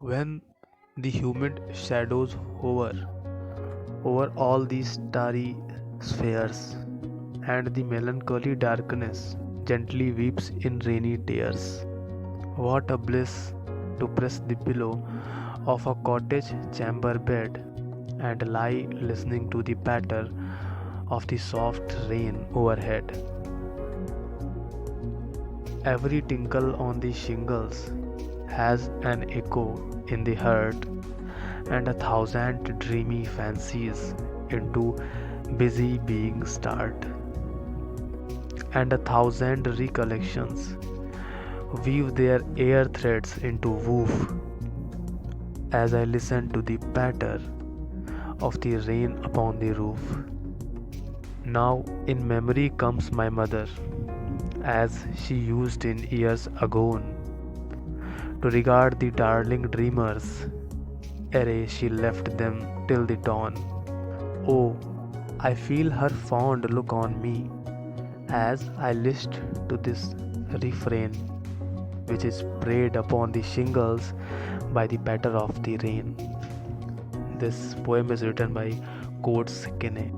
When the humid shadows hover over all these starry spheres, and the melancholy darkness gently weeps in rainy tears. What a bliss to press the pillow of a cottage chamber bed and lie listening to the patter of the soft rain overhead. Every tinkle on the shingles has an echo in the heart, and a thousand dreamy fancies into busy being start, and a thousand recollections weave their air threads into woof as I listen to the patter of the rain upon the roof. Now in memory comes my mother, as she used in years agone to regard the darling dreamers ere she left them till the dawn. Oh, I feel her fond look on me as I list to this refrain, which is prayed upon the shingles by the patter of the rain. This poem is written by Coates Kinney.